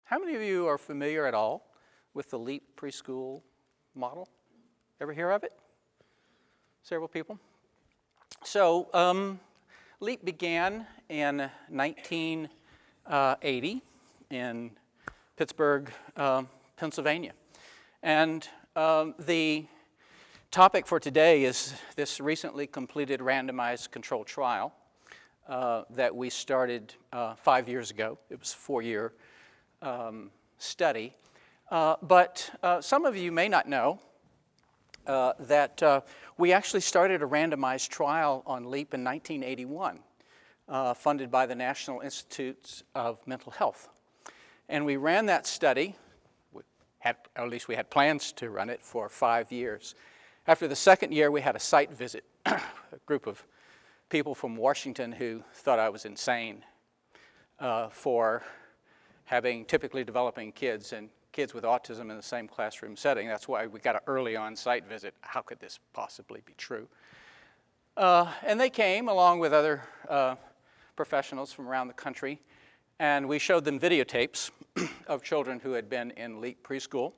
How many of you are familiar at all with the LEAP preschool model? Ever hear of it? Several people? So LEAP began in 1980 in Pittsburgh, Pennsylvania. And the topic for today is this recently completed randomized controlled trial that we started 5 years ago. It was a 4-year study. But some of you may not know that we actually started a randomized trial on LEAP in 1981, funded by the National Institutes of Mental Health. And we ran that study, or at least we had plans to run it, for 5 years. After the second year, we had a site visit, a group of people from Washington who thought I was insane for having typically developing kids and kids with autism in the same classroom setting. That's why we got an early on site visit. How could this possibly be true? And they came along with other professionals from around the country, and we showed them videotapes of children who had been in LEAP preschool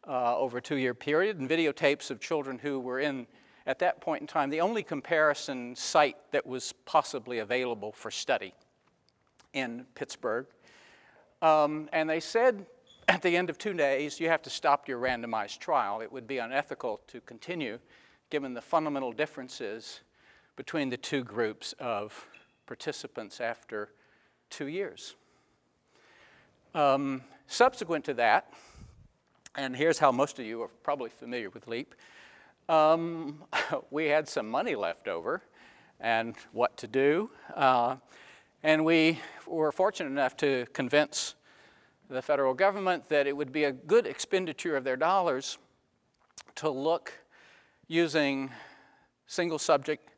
over a 2-year period, and videotapes of children who were in, at that point in time, the only comparison site that was possibly available for study in Pittsburgh. And they said at the end of 2 days, you have to stop your randomized trial. It would be unethical to continue given the fundamental differences between the two groups of participants after 2 years. Subsequent to that, and here's how most of you are probably familiar with LEAP, we had some money left over and what to do. And we were fortunate enough to convince the federal government that it would be a good expenditure of their dollars to look using single subject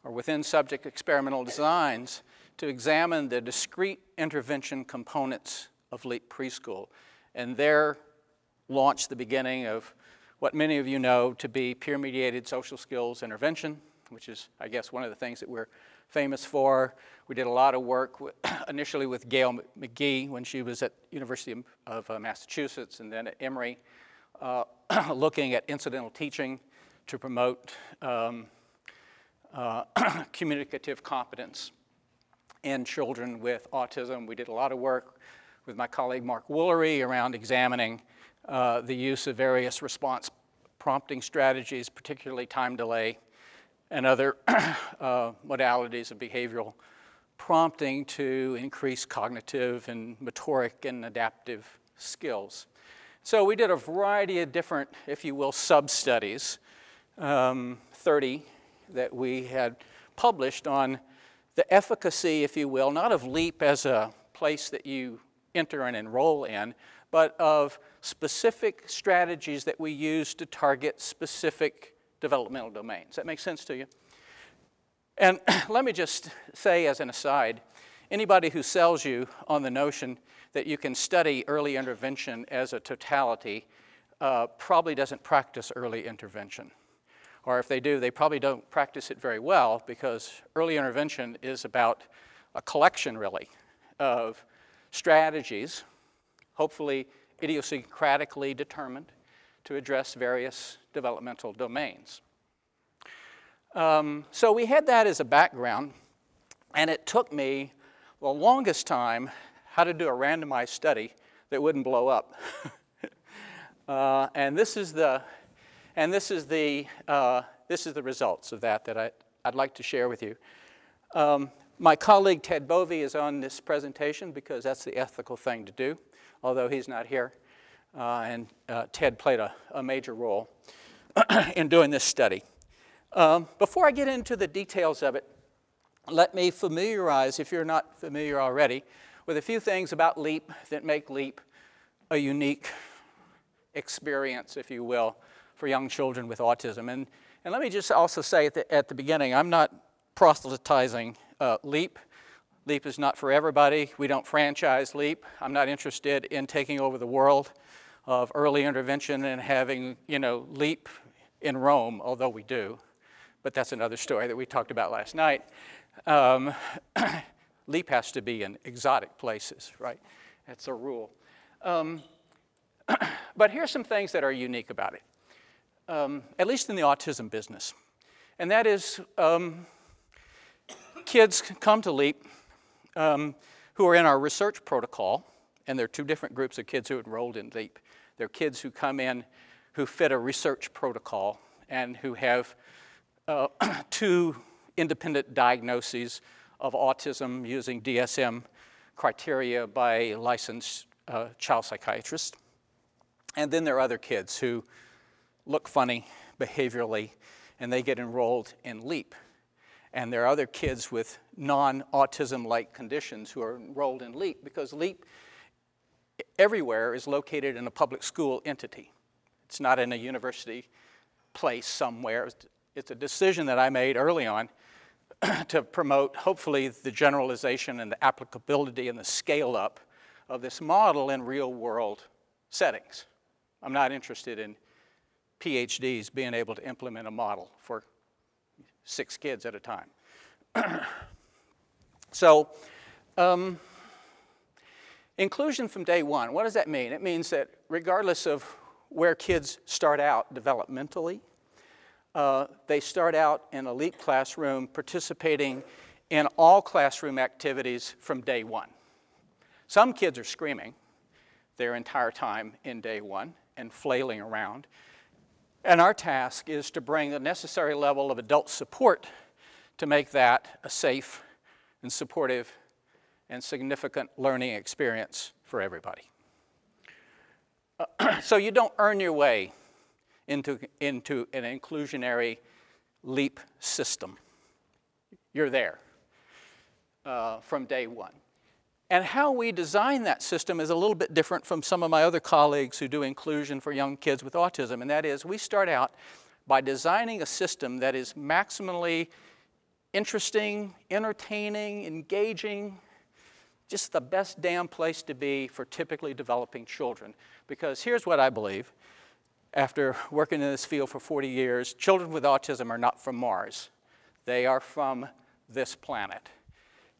or within subject experimental designs to examine the discrete intervention components of LEAP preschool, and there launched the beginning of what many of you know to be peer-mediated social skills intervention, which is, I guess, one of the things that we're famous for. We did a lot of work initially with Gail McGee when she was at University of Massachusetts, and then at Emory, looking at incidental teaching to promote communicative competence in children with autism. We did a lot of work with my colleague Mark Woolery around examining the use of various response prompting strategies, particularly time delay, and other modalities of behavioral prompting to increase cognitive and motoric and adaptive skills. So we did a variety of different, if you will, sub-studies, 30 that we had published on the efficacy, if you will, not of LEAP as a place that you enter and enroll in, but of specific strategies that we use to target specific developmental domains. That makes sense to you? And let me just say as an aside, anybody who sells you on the notion that you can study early intervention as a totality probably doesn't practice early intervention. Or if they do, they probably don't practice it very well, because early intervention is about a collection, really, of strategies, hopefully idiosyncratically determined, to address various developmental domains. So we had that as a background, and it took me the longest time how to do a randomized study that wouldn't blow up. And this is the results of that I'd like to share with you. My colleague Ted Bovey is on this presentation because that's the ethical thing to do, although he's not here. And Ted played a major role in doing this study. Before I get into the details of it, let me familiarize, if you're not familiar already, with a few things about LEAP that make LEAP a unique experience, if you will, for young children with autism. And let me just also say at the beginning, I'm not proselytizing LEAP. LEAP is not for everybody. We don't franchise LEAP. I'm not interested in taking over the world of early intervention and having, LEAP in Rome, although we do. But that's another story that we talked about last night. LEAP has to be in exotic places, right? That's a rule. But here's some things that are unique about it, at least in the autism business. And that is kids come to LEAP who are in our research protocol, and there are two different groups of kids who enrolled in LEAP. There are kids who come in who fit a research protocol and who have two independent diagnoses of autism using DSM criteria by licensed child psychiatrists. And then there are other kids who look funny behaviorally, and they get enrolled in LEAP. And there are other kids with non-autism-like conditions who are enrolled in LEAP, because LEAP everywhere is located in a public school entity. It's not in a university place somewhere. It's a decision that I made early on to promote, hopefully, the generalization and the applicability and the scale-up of this model in real-world settings. I'm not interested in PhDs being able to implement a model for 6 kids at a time. So, inclusion from day one, what does that mean? It means that regardless of where kids start out developmentally, they start out in a LEAP classroom participating in all classroom activities from day one. Some kids are screaming their entire time in day one and flailing around. And our task is to bring the necessary level of adult support to make that a safe and supportive and significant learning experience for everybody. So you don't earn your way into an inclusionary LEAP system. You're there from day one. And how we design that system is a little bit different from some of my other colleagues who do inclusion for young kids with autism, and that is we start out by designing a system that is maximally interesting, entertaining, engaging, just the best damn place to be for typically developing children. Because here's what I believe, after working in this field for 40 years, children with autism are not from Mars. They are from this planet.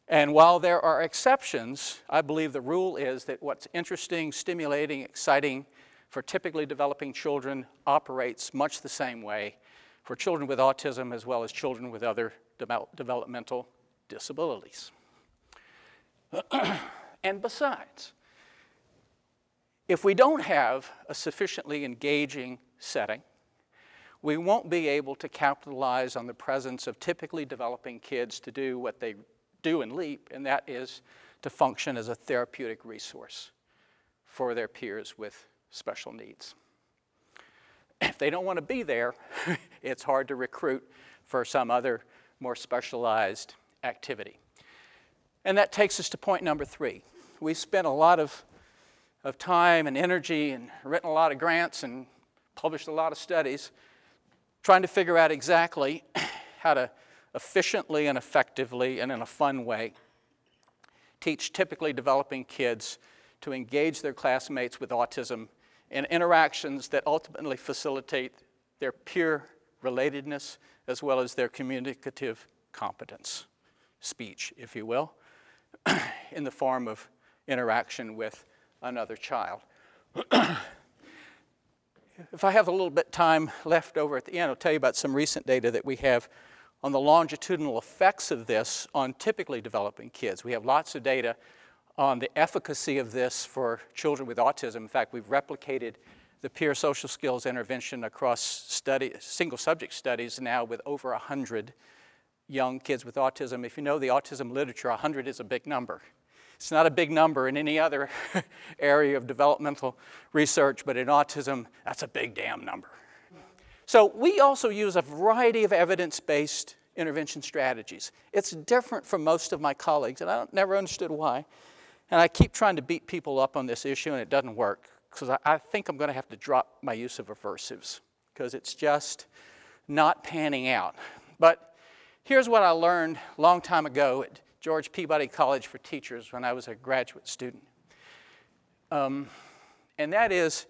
And while there are exceptions, I believe the rule is that what's interesting, stimulating, exciting for typically developing children operates much the same way for children with autism as well as children with other developmental disabilities. And besides, if we don't have a sufficiently engaging setting, we won't be able to capitalize on the presence of typically developing kids to do what they do in LEAP, and that is to function as a therapeutic resource for their peers with special needs. If they don't want to be there, it's hard to recruit for some other more specialized activity. And that takes us to point number 3. We spent a lot of time and energy and written a lot of grants and published a lot of studies trying to figure out exactly how to efficiently and effectively and in a fun way teach typically developing kids to engage their classmates with autism in interactions that ultimately facilitate their peer relatedness as well as their communicative competence, speech, if you will, in the form of interaction with another child. If I have a little bit of time left over at the end, I'll tell you about some recent data that we have on the longitudinal effects of this on typically developing kids. We have lots of data on the efficacy of this for children with autism. In fact, we've replicated the peer social skills intervention across single subject studies now with over 100 young kids with autism. If you know the autism literature, 100 is a big number. It's not a big number in any other area of developmental research, but in autism, that's a big damn number. So we also use a variety of evidence-based intervention strategies. It's different from most of my colleagues, and I never understood why. And I keep trying to beat people up on this issue, and it doesn't work, because I think I'm going to have to drop my use of aversives, because it's just not panning out. But here's what I learned a long time ago at George Peabody College for Teachers when I was a graduate student. And that is,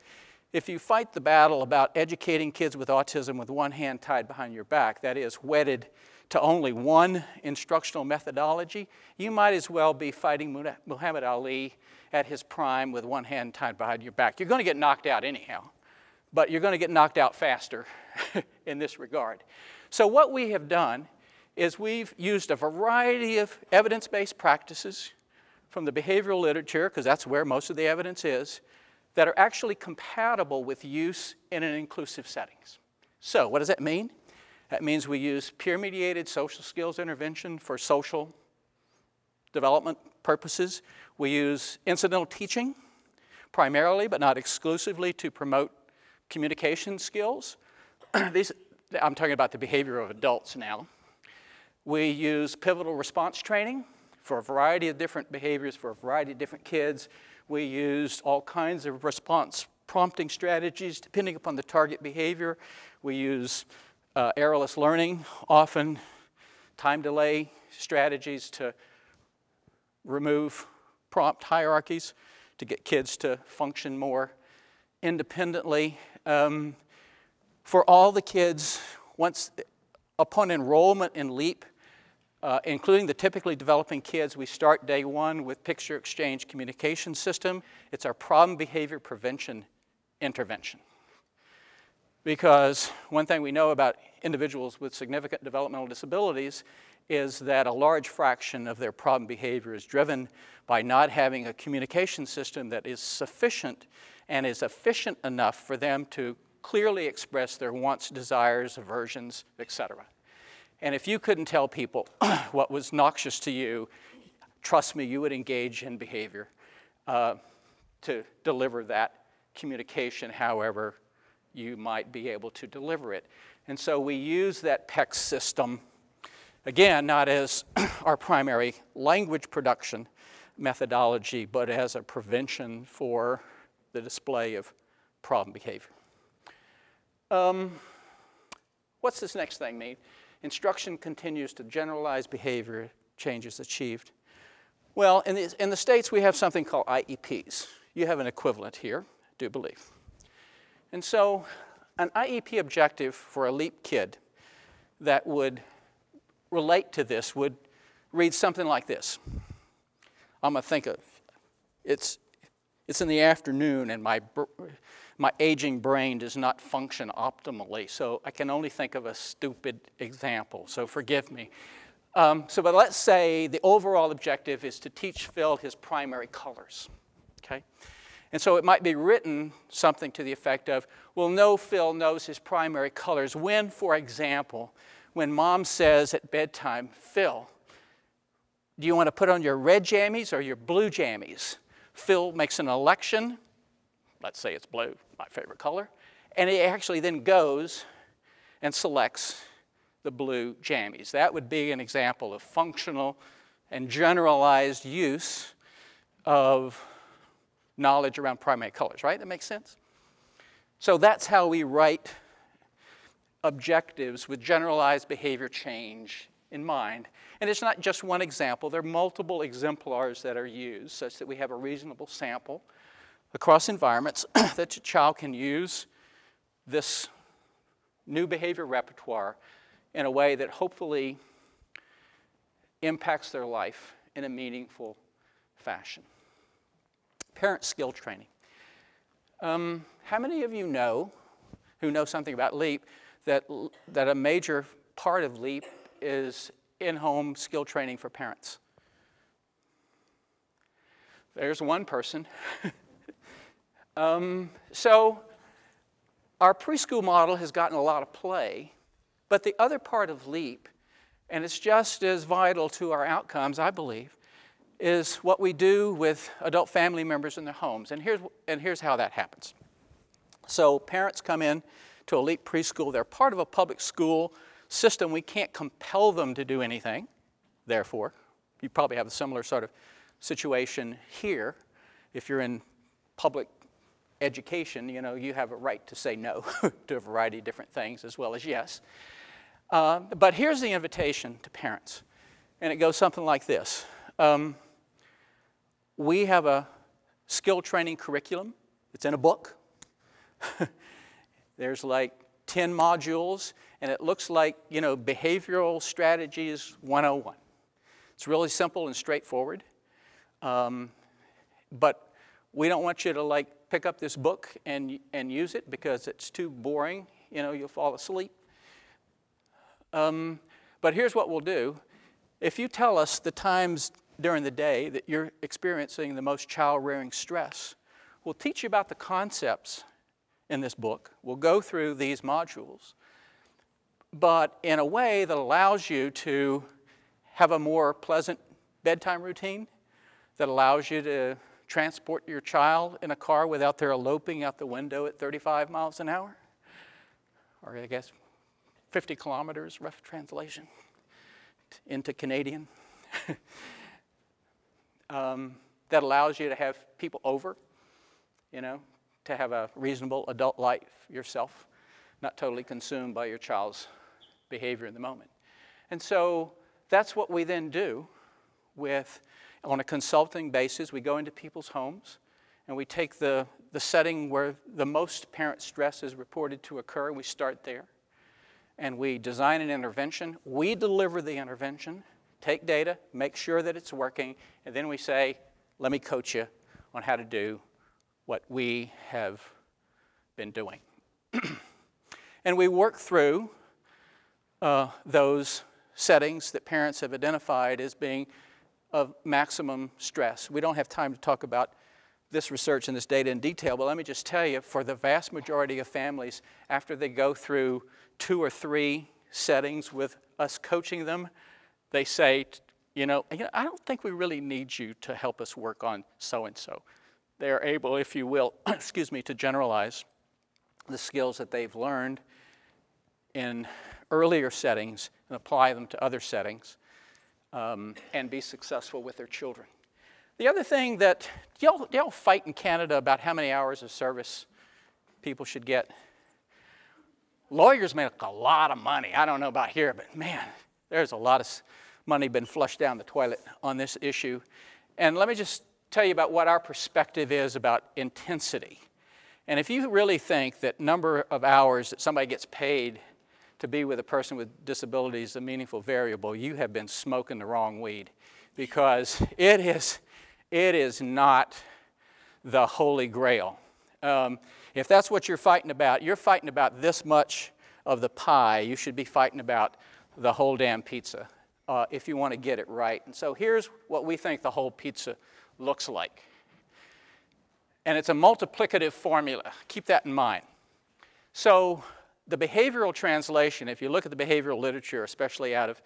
if you fight the battle about educating kids with autism with one hand tied behind your back, that is, wedded to only one instructional methodology, you might as well be fighting Muhammad Ali at his prime with one hand tied behind your back. You're going to get knocked out anyhow, but you're going to get knocked out faster in this regard. So what we have done is we've used a variety of evidence-based practices from the behavioral literature, because that's where most of the evidence is, that are actually compatible with use in an inclusive settings. So what does that mean? That means we use peer-mediated social skills intervention for social development purposes. We use incidental teaching primarily, but not exclusively, to promote communication skills. I'm talking about the behavior of adults now. We use pivotal response training for a variety of different behaviors for a variety of different kids. We used all kinds of response prompting strategies depending upon the target behavior. We use errorless learning, often time delay strategies to remove prompt hierarchies to get kids to function more independently. For all the kids, upon enrollment in LEAP, including the typically developing kids, we start day one with picture exchange communication system. It's our problem behavior prevention intervention. Because one thing we know about individuals with significant developmental disabilities is that a large fraction of their problem behavior is driven by not having a communication system that is sufficient and is efficient enough for them to clearly express their wants, desires, aversions, etc. And if you couldn't tell people what was noxious to you, trust me, you would engage in behavior to deliver that communication however you might be able to deliver it. And so we use that PEC system, again, not as our primary language production methodology, but as a prevention for the display of problem behavior. What's this next thing mean? Instruction continues to generalize behavior changes achieved. Well, in the States, we have something called IEPs. You have an equivalent here, I do believe. And so an IEP objective for a LEAP kid that would relate to this would read something like this. I'm going to think of, it's in the afternoon and my aging brain does not function optimally, so I can only think of a stupid example, so forgive me. But let's say the overall objective is to teach Phil his primary colors, okay? And so it might be written something to the effect of, well, no, Phil knows his primary colors when, for example, when mom says at bedtime, Phil, do you want to put on your red jammies or your blue jammies? Phil makes an election. Let's say it's blue, my favorite color. And he actually then goes and selects the blue jammies. That would be an example of functional and generalized use of knowledge around primary colors, right? That makes sense? So that's how we write objectives with generalized behavior change in mind. And it's not just one example. There are multiple exemplars that are used such that we have a reasonable sample across environments that your child can use this new behavior repertoire in a way that hopefully impacts their life in a meaningful fashion. Parent skill training. How many of you know, who know something about LEAP, that a major part of LEAP is in-home skill training for parents? There's one person. So our preschool model has gotten a lot of play, but the other part of LEAP, and it's just as vital to our outcomes, I believe, is what we do with adult family members in their homes. And here's how that happens. So parents come in to a LEAP preschool. They're part of a public school system. We can't compel them to do anything, therefore. You probably have a similar sort of situation here. If you're in public education, you know, you have a right to say no to a variety of different things as well as yes. But here's the invitation to parents. And it goes something like this. We have a skill training curriculum. It's in a book. There's like 10 modules, and it looks like, you know, Behavioral Strategies 101. It's really simple and straightforward, but we don't want you to like pick up this book and use it because it's too boring. You know, you'll fall asleep. But here's what we'll do. If you tell us the times during the day that you're experiencing the most child-rearing stress, we'll teach you about the concepts in this book. We'll go through these modules, but in a way that allows you to have a more pleasant bedtime routine, that allows you to transport your child in a car without their eloping out the window at 35 miles an hour, or I guess 50 kilometers, rough translation, into Canadian. That allows you to have people over, you know, to have a reasonable adult life yourself, not totally consumed by your child's behavior in the moment. And so that's what we then do with, on a consulting basis, we go into people's homes and we take the setting where the most parent stress is reported to occur, and we start there. And we design an intervention. We deliver the intervention, take data, make sure that it's working, and then we say, let me coach you on how to do what we have been doing. And we work through those settings that parents have identified as being of maximum stress. We don't have time to talk about this research and this data in detail, but let me just tell you, for the vast majority of families, after they go through 2 or 3 settings with us coaching them, they say, you know, I don't think we really need you to help us work on so-and-so. They're able, if you will, excuse me, to generalize the skills that they've learned in earlier settings and apply them to other settings and be successful with their children. The other thing that, y'all fight in Canada about how many hours of service people should get. Lawyers make a lot of money. I don't know about here, but man, there's a lot of money been flushed down the toilet on this issue. And let me just tell you about what our perspective is about intensity. And if you really think that number of hours that somebody gets paid to be with a person with disabilities is a meaningful variable, you have been smoking the wrong weed, because it is not the holy grail. If that's what you're fighting about this much of the pie. You should be fighting about the whole damn pizza if you want to get it right. And so here's what we think the whole pizza looks like. And it's a multiplicative formula. Keep that in mind. So the behavioral translation, if you look at the behavioral literature, especially out of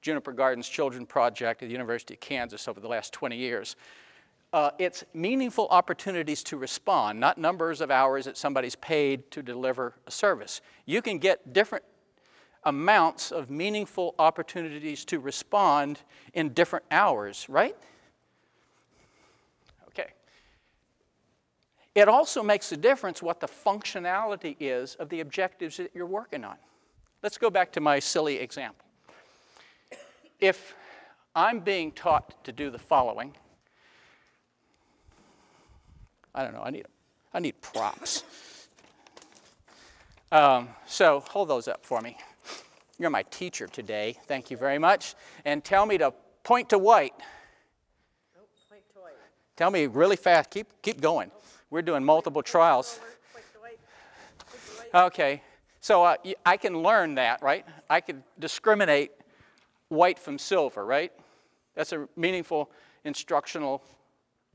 Juniper Gardens Children Project at the University of Kansas over the last 20 years, it's meaningful opportunities to respond, not numbers of hours that somebody's paid to deliver a service. You can get different amounts of meaningful opportunities to respond in different hours, right? Okay. It also makes a difference what the functionality is of the objectives that you're working on. Let's go back to my silly example. If I'm being taught to do the following, I don't know, I need props. So hold those up for me. You're my teacher today. Thank you very much. And tell me to point to white. Nope, point to white. Tell me really fast. Keep going. We're doing multiple trials. Point to white. Point to white. Okay. So I can learn that, right? I can discriminate white from silver, right? That's a meaningful instructional,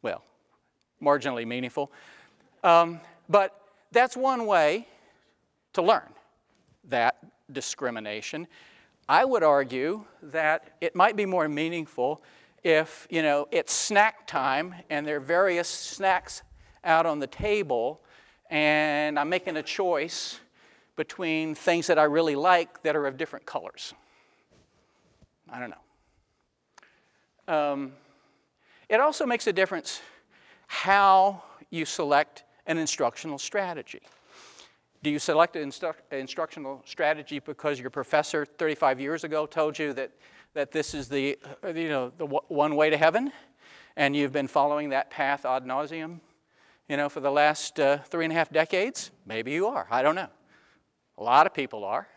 well, marginally meaningful. But that's one way to learn that discrimination. I would argue that it might be more meaningful if, you know, it's snack time and there are various snacks out on the table and I'm making a choice between things that I really like that are of different colors. I don't know. It also makes a difference how you select an instructional strategy. Do you select an instructional strategy because your professor 35 years ago told you that this is the one way to heaven, and you've been following that path ad nauseum, for the last 3.5 decades? Maybe you are. I don't know. A lot of people are.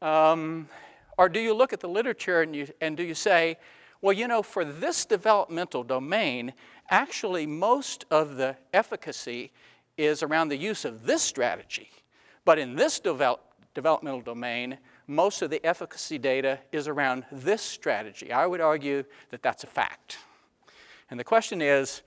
Or do you look at the literature and do you say, well, you know, for this developmental domain, actually most of the efficacy is around the use of this strategy. But in this developmental domain, most of the efficacy data is around this strategy. I would argue that that's a fact. And the question is,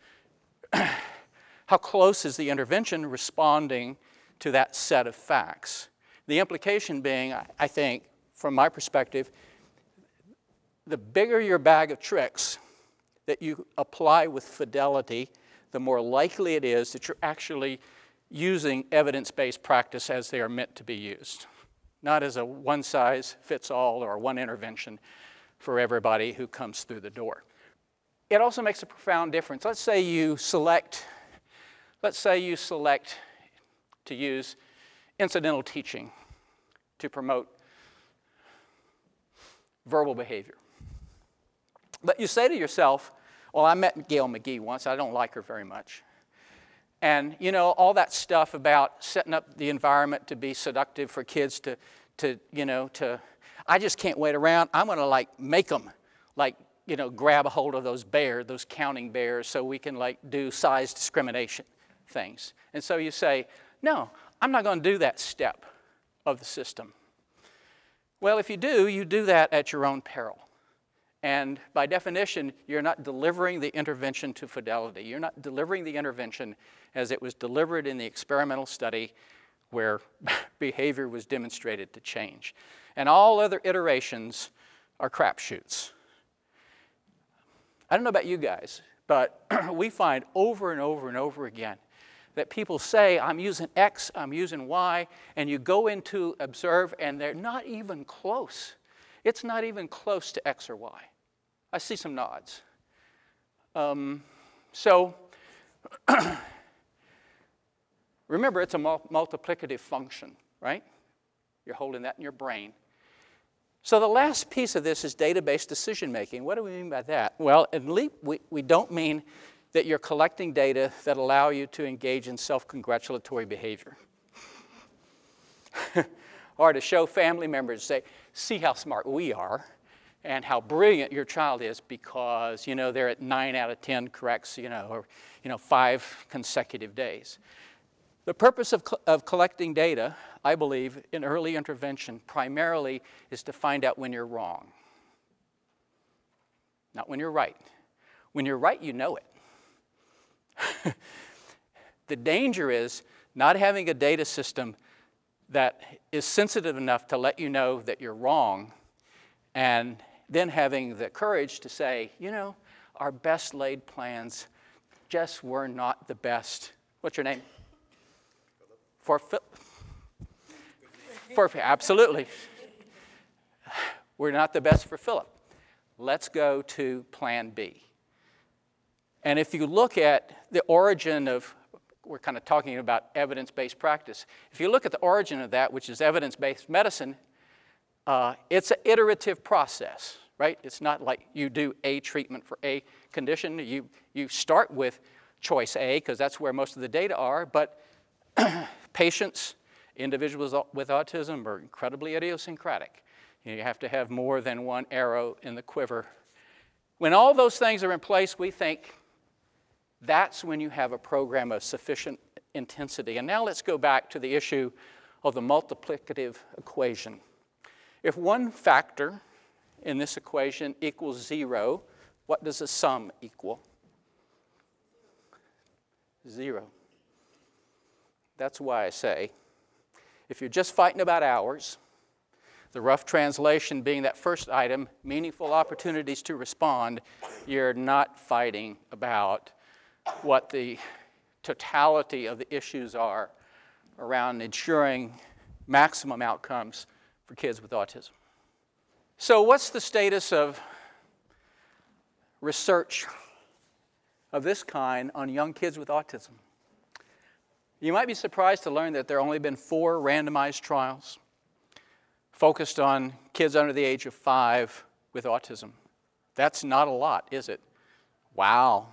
how close is the intervention responding to that set of facts? The implication being, I think, from my perspective, the bigger your bag of tricks that you apply with fidelity, the more likely it is that you're actually using evidence-based practice as they are meant to be used, not as a one-size-fits-all or one intervention for everybody who comes through the door. It also makes a profound difference. Let's say you select to use incidental teaching to promote verbal behavior. But you say to yourself, well, I met Gail McGee once. I don't like her very much. And, you know, all that stuff about setting up the environment to be seductive for kids I just can't wait around. I'm going to, like, make them, like, you know, grab a hold of those bears, those counting bears, so we can, like, do size discrimination things. And so you say, no, I'm not going to do that step of the system. Well, if you do that at your own peril. And by definition, you're not delivering the intervention to fidelity. You're not delivering the intervention as it was delivered in the experimental study where behavior was demonstrated to change. And all other iterations are crapshoots. I don't know about you guys, but we find over and over and over again that people say, I'm using X, I'm using Y, and you go into observe, and they're not even close. It's not even close to X or Y. I see some nods. Remember, it's a multiplicative function, right? You're holding that in your brain. So the last piece of this is database decision making. What do we mean by that? Well, in LEAP, we don't mean that you're collecting data that allow you to engage in self-congratulatory behavior. Or to show family members, say, see how smart we are and how brilliant your child is because, you know, they're at 9 out of 10 corrects, or 5 consecutive days. The purpose of collecting data, I believe, in early intervention primarily is to find out when you're wrong, not when you're right. When you're right, you know it. The danger is not having a data system that is sensitive enough to let you know that you're wrong, and then having the courage to say, our best laid plans just were not the best. What's your name? Absolutely. We're not the best for Phillip. Let's go to plan B. And if you look at the origin of, we're kind of talking about evidence-based practice. If you look at the origin of that, which is evidence-based medicine, it's an iterative process, right? It's not like you do a treatment for a condition. You start with choice A, because that's where most of the data are, but patients, individuals with autism are incredibly idiosyncratic. You have to have more than one arrow in the quiver. When all those things are in place, we think that's when you have a program of sufficient intensity. And now let's go back to the issue of the multiplicative equation. If one factor in this equation equals 0, what does the sum equal? 0. That's why I say, if you're just fighting about hours, the rough translation being that first item, meaningful opportunities to respond, you're not fighting about what the totality of the issues are around ensuring maximum outcomes for kids with autism. So what's the status of research of this kind on young kids with autism? You might be surprised to learn that there have only been 4 randomized trials focused on kids under the age of 5 with autism. That's not a lot, is it? Wow.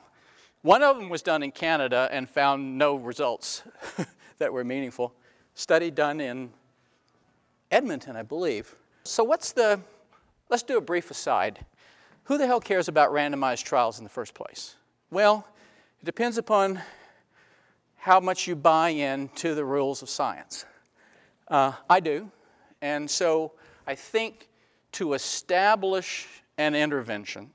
One of them was done in Canada and found no results that were meaningful. Study done in Edmonton, I believe, So let's do a brief aside. Who the hell cares about randomized trials in the first place? Well, it depends upon how much you buy into the rules of science. I do. And so I think to establish an intervention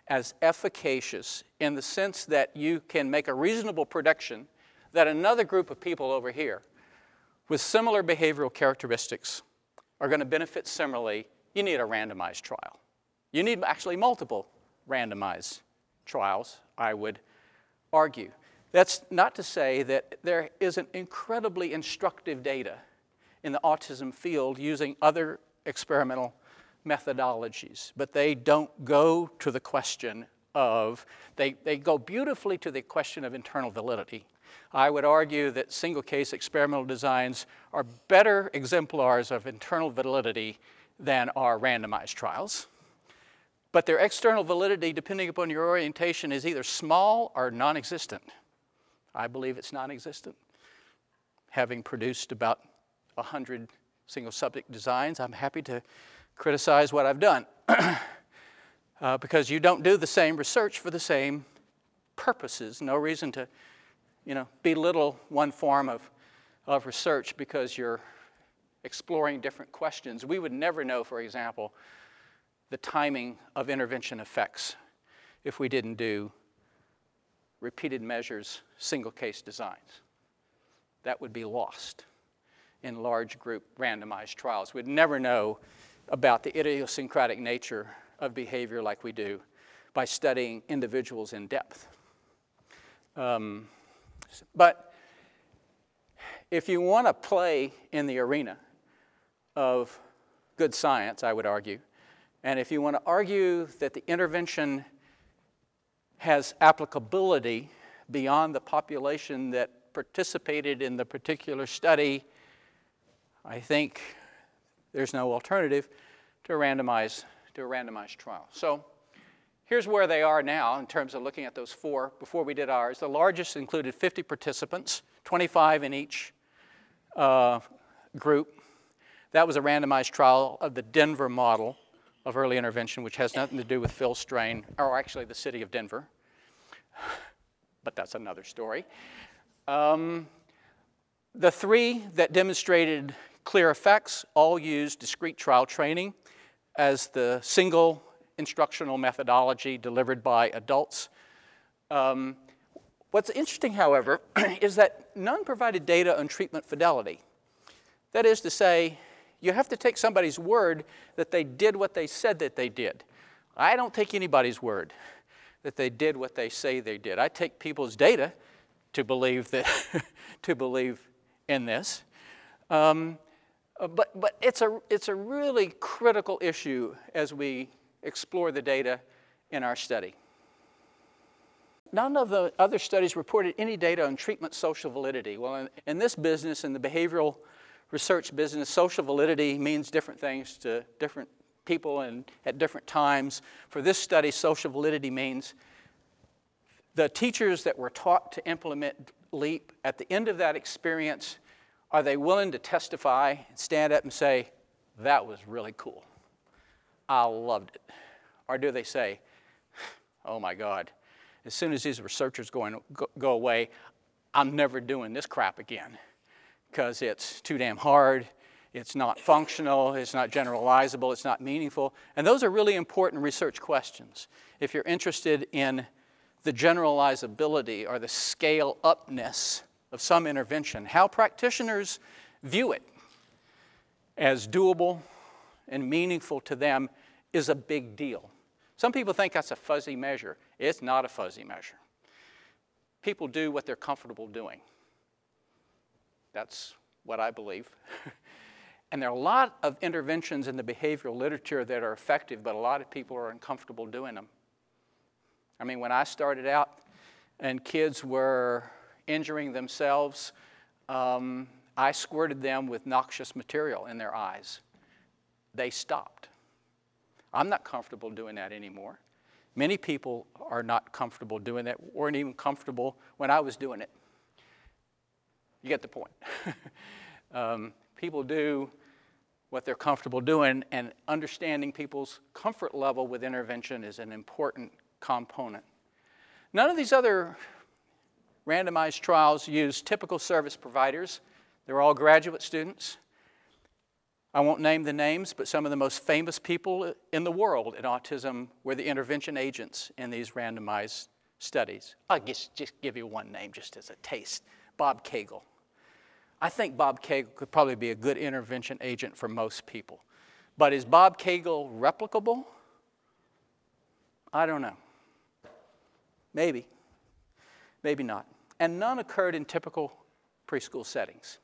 as efficacious in the sense that you can make a reasonable prediction that another group of people over here with similar behavioral characteristics are going to benefit similarly, you need a randomized trial. You need actually multiple randomized trials, I would argue. That's not to say that there isn't incredibly instructive data in the autism field using other experimental methodologies, but they don't go to the question of, they go beautifully to the question of internal validity. I would argue that single case experimental designs are better exemplars of internal validity than are randomized trials. But their external validity, depending upon your orientation, is either small or non-existent. I believe it's non-existent. Having produced about 100 single subject designs, I'm happy to criticize what I've done because you don't do the same research for the same purposes. No reason to, belittle one form of research because you're exploring different questions. We would never know, for example, the timing of intervention effects if we didn't do repeated measures, single case designs. That would be lost in large group randomized trials. We'd never know about the idiosyncratic nature of behavior like we do by studying individuals in depth. But if you want to play in the arena of good science, I would argue, and if you want to argue that the intervention has applicability beyond the population that participated in the particular study, I think there's no alternative to a randomized trial. So here's where they are now in terms of looking at those four before we did ours. The largest included 50 participants, 25 in each group. That was a randomized trial of the Denver model of early intervention, which has nothing to do with Phil strain, or actually the city of Denver. But that's another story. The three that demonstrated clear effects all used discrete trial training as the single instructional methodology delivered by adults. What's interesting, however, is that none provided data on treatment fidelity. That is to say, you have to take somebody's word that they did what they said that they did. I don't take anybody's word that they did what they say they did. I take people's data to believe that to believe in this. But it's a really critical issue as we explore the data in our study. None of the other studies reported any data on treatment social validity. Well, in this business, in the behavioral research business, social validity means different things to different people and at different times. For this study, social validity means the teachers that were taught to implement LEAP, at the end of that experience, are they willing to testify, stand up and say, that was really cool, I loved it? Or do they say, oh my God, as soon as these researchers go away, I'm never doing this crap again because it's too damn hard, it's not functional, it's not generalizable, it's not meaningful. And those are really important research questions. If you're interested in the generalizability or the scale-upness of some intervention, how practitioners view it as doable and meaningful to them is a big deal. Some people think that's a fuzzy measure. It's not a fuzzy measure. People do what they're comfortable doing. That's what I believe. And there are a lot of interventions in the behavioral literature that are effective, but a lot of people are uncomfortable doing them. I mean, when I started out and kids were injuring themselves, I squirted them with noxious material in their eyes. They stopped. I'm not comfortable doing that anymore. Many people are not comfortable doing that, weren't even comfortable when I was doing it. You get the point. People do what they're comfortable doing, and understanding people's comfort level with intervention is an important component. None of these other randomized trials use typical service providers. They're all graduate students. I won't name the names, but some of the most famous people in the world in autism were the intervention agents in these randomized studies. I'll just give you one name just as a taste, Bob Cagle. I think Bob Cagle could probably be a good intervention agent for most people. But is Bob Cagle replicable? I don't know. Maybe. Maybe not. And none occurred in typical preschool settings.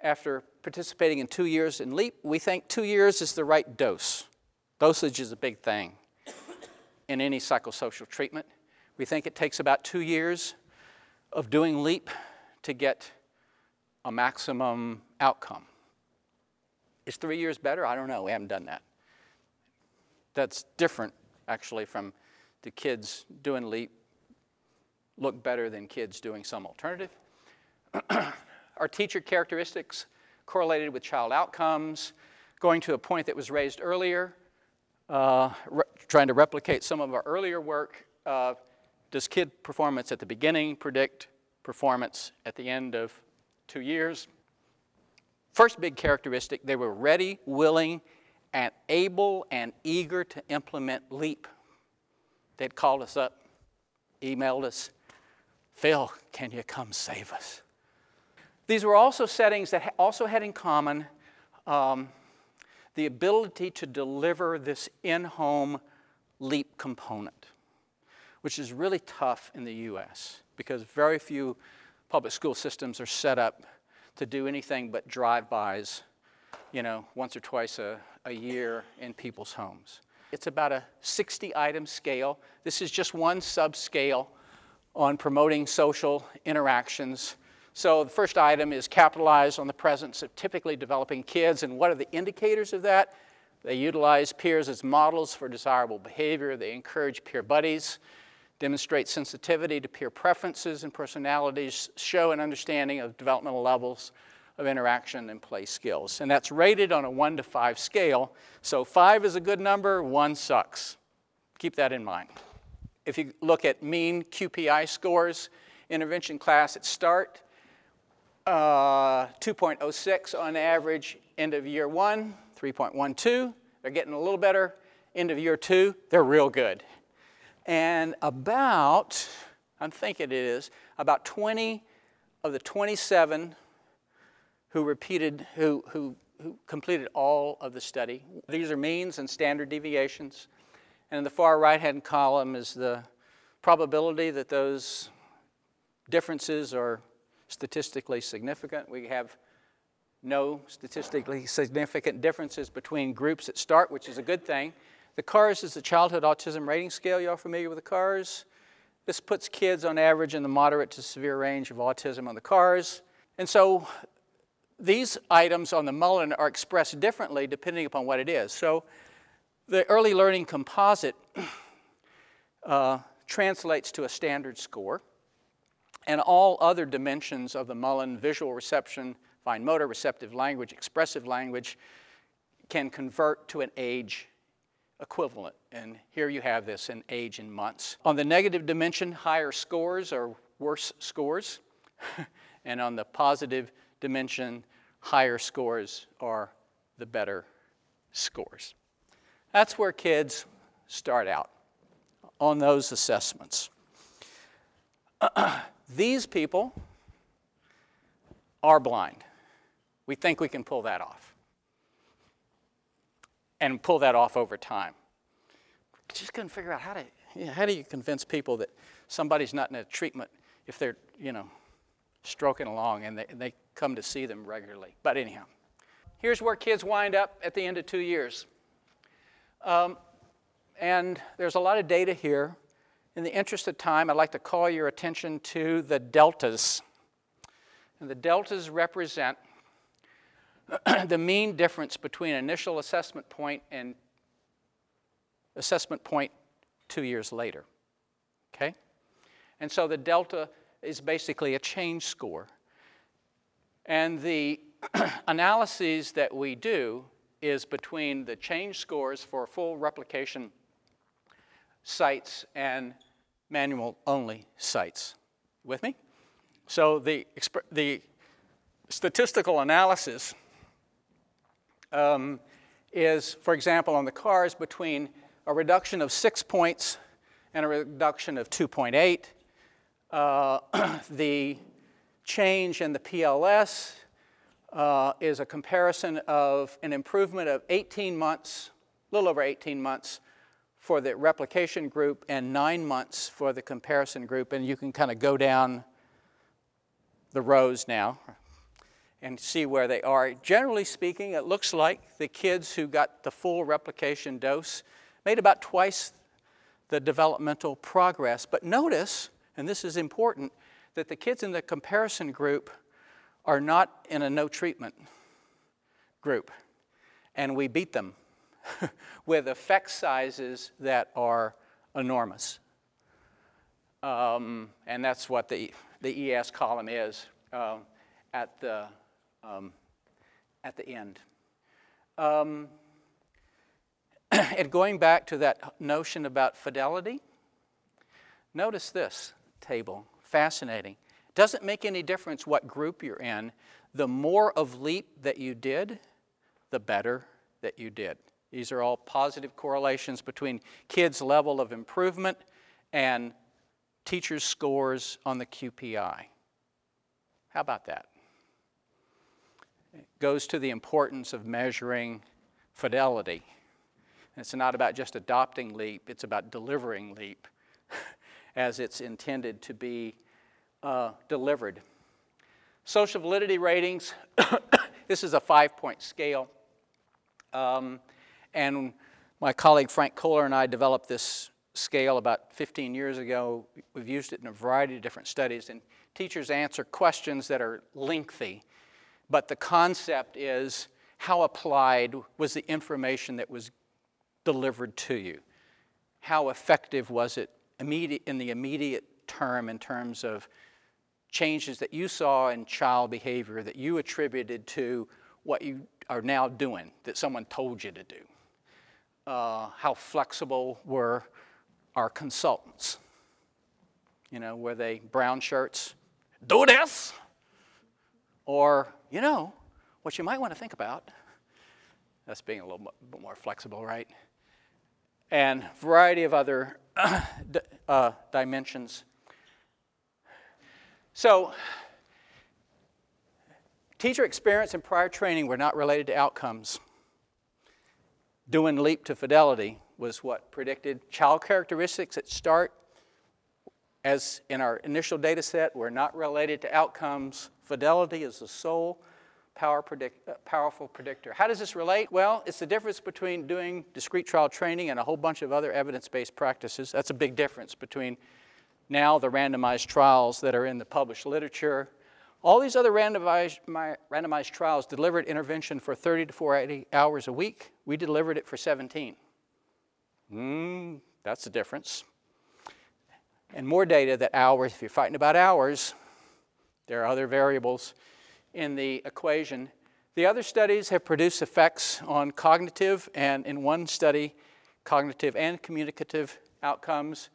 After participating in 2 years in LEAP, we think 2 years is the right dose. Dosage is a big thing in any psychosocial treatment. We think it takes about 2 years of doing LEAP to get a maximum outcome. Is 3 years better? I don't know. We haven't done that. That's different, actually, from the kids doing LEAP look better than kids doing some alternative. Our teacher characteristics correlated with child outcomes. Going to a point that was raised earlier, trying to replicate some of our earlier work, does kid performance at the beginning predict performance at the end of 2 years? First big characteristic, they were ready, willing, and able and eager to implement LEAP. They'd called us up, emailed us, Phil, can you come save us? These were also settings that also had in common the ability to deliver this in-home LEAP component, which is really tough in the US because very few public school systems are set up to do anything but drive-bys, you know, once or twice a year in people's homes. It's about a 60-item scale. This is just one subscale on promoting social interactions. So the first item is capitalize on the presence of typically developing kids. And what are the indicators of that? They utilize peers as models for desirable behavior. They encourage peer buddies, demonstrate sensitivity to peer preferences and personalities, show an understanding of developmental levels of interaction and play skills. And that's rated on a 1 to 5 scale. So 5 is a good number, 1 sucks. Keep that in mind. If you look at mean QPI scores, intervention class at start, 2.06 on average, end of year 1, 3.12. They're getting a little better. End of year 2, they're real good. And about, I'm thinking it is, about 20 of the 27 who completed all of the study. These are means and standard deviations. And in the far right-hand column is the probability that those differences are statistically significant. We have no statistically significant differences between groups at start, which is a good thing. The CARS is the Childhood Autism Rating Scale. You all familiar with the CARS? This puts kids on average in the moderate to severe range of autism on the CARS. And so these items on the Mullen are expressed differently depending upon what it is. So the early learning composite translates to a standard score. And all other dimensions of the Mullen, visual reception, fine motor, receptive language, expressive language, can convert to an age equivalent. And here you have this in age in months. On the negative dimension, higher scores are worse scores. And on the positive dimension, higher scores are the better scores. That's where kids start out on those assessments. These people are blind. We think we can pull that off. And pull that off over time. Just couldn't figure out how do you convince people that somebody's not in a treatment if they're, you know, stroking along and they come to see them regularly. But anyhow, here's where kids wind up at the end of 2 years. And there's a lot of data here. In the interest of time, I'd like to call your attention to the deltas. And the deltas represent the mean difference between initial assessment point and assessment point 2 years later. Okay? And so the delta is basically a change score. And the analyses that we do is between the change scores for full replication sites and manual-only sites. With me? So the statistical analysis is, for example, on the cars between a reduction of 6 points and a reduction of 2.8. The change in the PLS is a comparison of an improvement of 18 months, a little over 18 months for the replication group and 9 months for the comparison group. And you can kind of go down the rows now and see where they are. Generally speaking, it looks like the kids who got the full replication dose made about twice the developmental progress. But notice, and this is important, that the kids in the comparison group are not in a no treatment group. And we beat them with effect sizes that are enormous. And that's what the ES column is at the end. And going back to that notion about fidelity, notice this table, fascinating. It doesn't make any difference what group you're in. The more of LEAP that you did, the better that you did. These are all positive correlations between kids' level of improvement and teachers' scores on the QPI. How about that? It goes to the importance of measuring fidelity. It's not about just adopting LEAP, it's about delivering LEAP as it's intended to be delivered. Social validity ratings, this is a 5-point scale. And my colleague Frank Kohler and I developed this scale about 15 years ago. We've used it in a variety of different studies, and teachers answer questions that are lengthy. But the concept is, how applied was the information that was delivered to you? How effective was it in the immediate term in terms of changes that you saw in child behavior that you attributed to what you are now doing, that someone told you to do? How flexible were our consultants? You know, were they brown shirts? Do this! Or, you know, what you might want to think about. That's being a little bit more flexible, right? And a variety of other dimensions. So, teacher experience and prior training were not related to outcomes. Doing LEAP to fidelity was what predicted. Child characteristics at start, as in our initial data set, were not related to outcomes. Fidelity is the sole powerful predictor. How does this relate? Well, it's the difference between doing discrete trial training and a whole bunch of other evidence-based practices. That's a big difference between now the randomized trials that are in the published literature. All these other randomized trials delivered intervention for 30 to 40 hours a week. We delivered it for 17. That's the difference. And more data that hours, if you're fighting about hours, there are other variables in the equation. The other studies have produced effects on cognitive, and in one study, cognitive and communicative outcomes.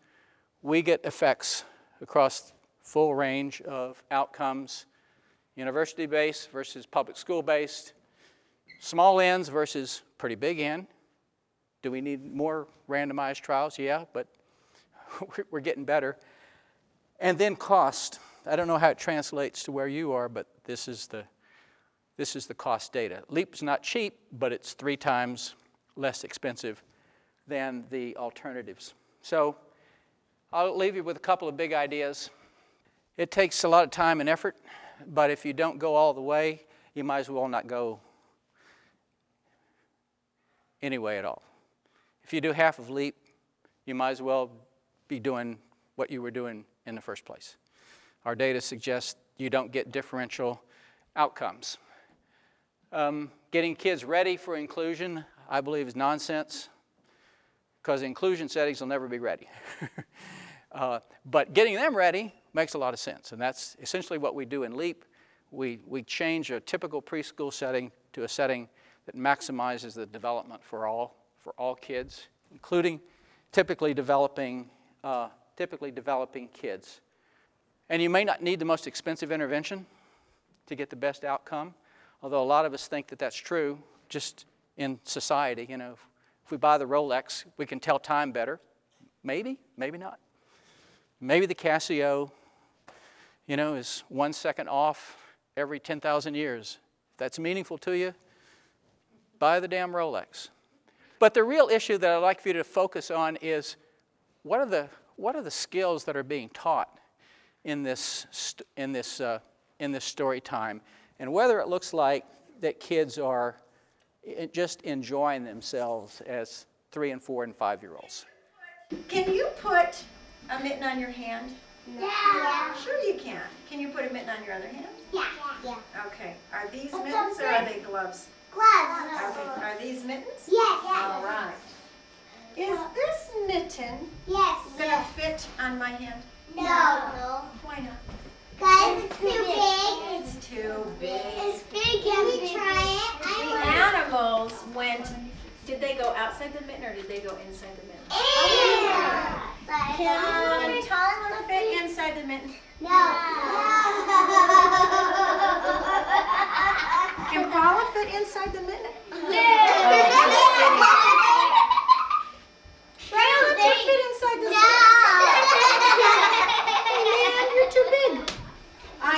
We get effects across full range of outcomes, university-based versus public school-based, small n's versus pretty big n. Do we need more randomized trials? Yeah, but we're getting better. And then cost. I don't know how it translates to where you are, but this is the cost data. LEAP is not cheap, but it's 3 times less expensive than the alternatives. So I'll leave you with a couple of big ideas. It takes a lot of time and effort, but if you don't go all the way, you might as well not go any way at all. If you do half of LEAP, you might as well be doing what you were doing in the first place. Our data suggests you don't get differential outcomes. Getting kids ready for inclusion, I believe, is nonsense, because inclusion settings will never be ready. But getting them ready makes a lot of sense, and that's essentially what we do in LEAP. we change a typical preschool setting to a setting that maximizes the development for all kids, including typically developing kids. And you may not need the most expensive intervention to get the best outcome, although a lot of us think that that's true just in society. You know, if we buy the Rolex, we can tell time better. Maybe, maybe not. Maybe the Casio, you know, is 1 second off every 10,000 years. If that's meaningful to you, buy the damn Rolex. But the real issue that I'd like for you to focus on is what are the skills that are being taught in this story time, and whether it looks like that kids are just enjoying themselves as 3 and 4 and 5-year-olds. Can you put a mitten on your hand? Yeah. Sure you can. Can you put a mitten on your other hand? Yeah. Yeah. Okay. Are these mittens or are they gloves? Gloves. Okay. Are these mittens? Yes. All right. Is this mitten Yes. gonna fit on my hand? No. Why not? Guys, it's too big. It's too big. It's big. Can we try it? The animals went. Did they go outside the mitten or did they go inside the mitten? Can Tyler fit inside the mitten? No. Can Paula fit inside the mitten? Charlotte can fit inside the mitten. Man, you're too big. I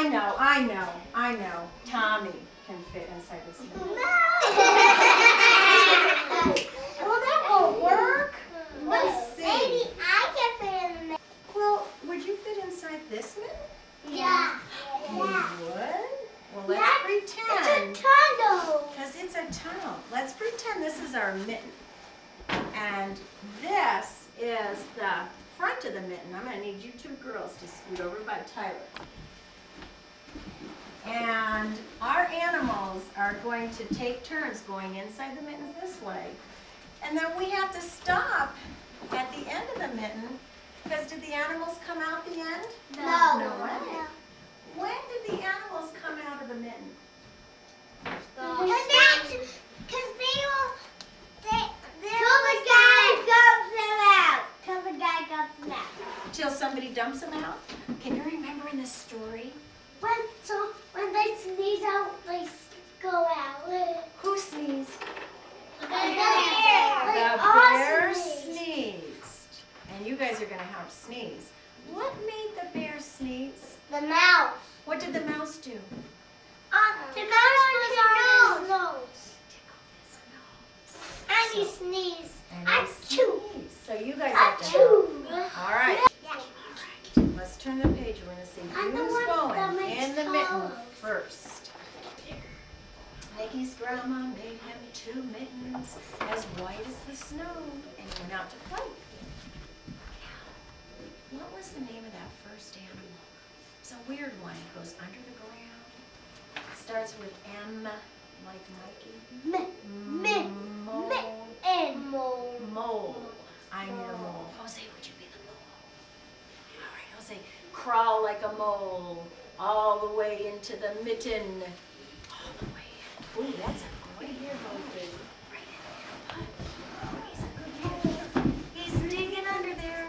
know. Tommy can fit inside this mitten. Well, that won't work. Let's see. Maybe I can fit in the middle. Well, would you fit inside this mitten? Yeah. You would? Well, let's pretend. It's a tunnel. Because it's a tunnel. Let's pretend this is our mitten. And this is the front of the mitten. I'm going to need you two girls to scoot over by Tyler. And our animals are going to take turns going inside the mittens this way. And then we have to stop at the end of the mitten, because did the animals come out the end? No. No way. When did the animals come out of the mitten? Because till the guy dumps them out. Till somebody dumps them out? Can you remember in the story? When they sneeze out, they go out. Who sneezed? The bear sneezed. And you guys are going to help sneeze. What made the bear sneeze? The mouse. What did the mouse do? The mouse was on his nose. Tickled his nose. And he sneezed. And Achoo. he sneezed. So you guys have to help. Achoo. All right. Yeah. Let's turn the page. We're going to see I'm the who's one that going makes in the mitten colors. first. Nikki's grandma made him 2 mittens as white as the snow, and he went out to play. What was the name of that first animal? It's a weird one. It goes under the ground. Starts with M, like Mikey. Mole. Mole. I need a mole. Jose, would you be the mole? All right, Jose. Crawl like a mole all the way into the mitten. All the way in. Ooh, that's a good here, Jose. Right in there, bud. He's a good boy. He's digging under there.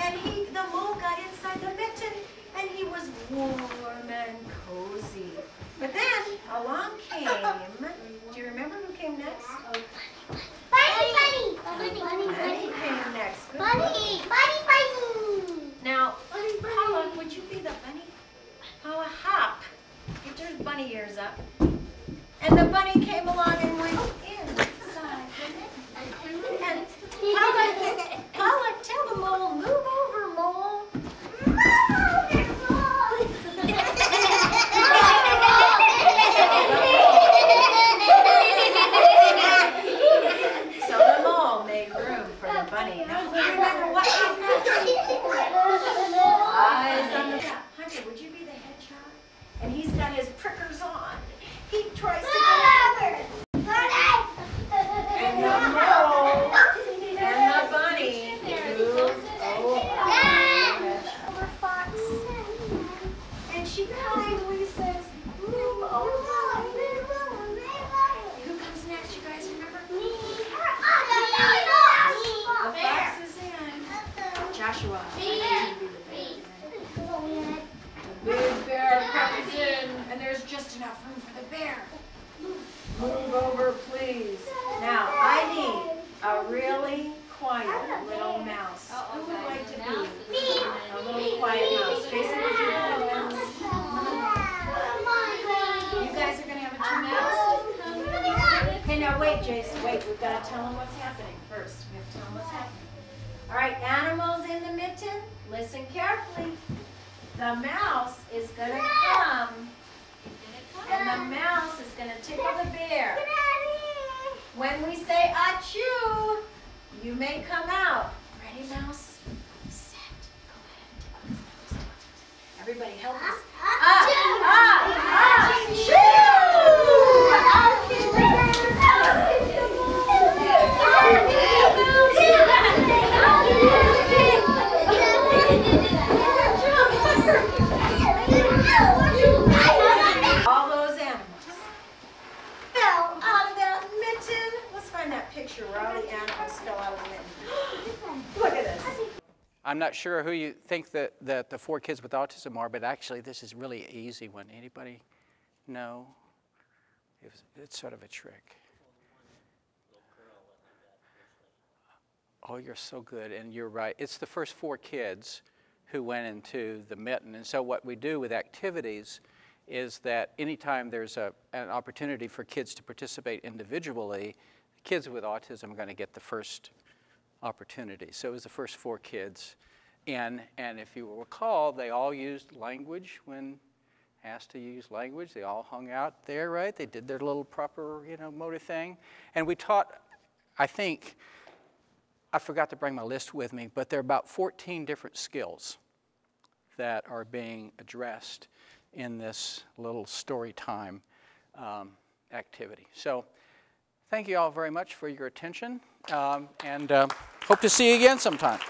And the mole got inside the mitten, and he was warm and cozy. But then along came, do you remember who came next? Bunny. Bunny came next. Good Bunny. boy. Bunny. Now, Paula, would you be the bunny? Paula, hop. Get your bunny ears up. And the bunny came along and went inside the mitten. And Paula, tell the mole, move over, mole. So the mole made room for the bunny. Now, remember what came next? Eyes on the back. Hunter, would you be the hedgehog? And he's got his prickers on. He tries to go over. And the mole and the bunny move over Fox. And she kindly says, Joshua. I need you to be the bear. The big bear comes in, and there's just enough room for the bear. Move over, please. Now, I need a really quiet little mouse. Who would like to be a little quiet mouse? Jason, would you be a mouse? You guys are going to have a two-mouse? Okay, now wait, Jason. Wait, we've got to tell them what's happening first. We have to tell them what's happening. All right, animals in the mitten, listen carefully. The mouse is going to come, and the mouse is going to tickle the bear. When we say achoo, you may come out. Ready, mouse? Set. Go ahead. Everybody help us. All those animals fell out of that mitten. Let's find that picture where all the animals fell out of the mitten. Look at this. I'm not sure who you think that the 4 kids with autism are, but actually this is really an easy one. Anybody know? It's sort of a trick. Oh, you're so good, and you're right. It's the first 4 kids who went into the mitten. And so what we do with activities is that anytime there's an opportunity for kids to participate individually, kids with autism are going to get the first opportunity. So it was the first 4 kids. And if you will recall, they all used language when asked to use language. They all hung out there, right? They did their little proper, motor thing. And we taught, I think, I forgot to bring my list with me, but there are about 14 different skills that are being addressed in this little story time activity. So thank you all very much for your attention, and hope to see you again sometime.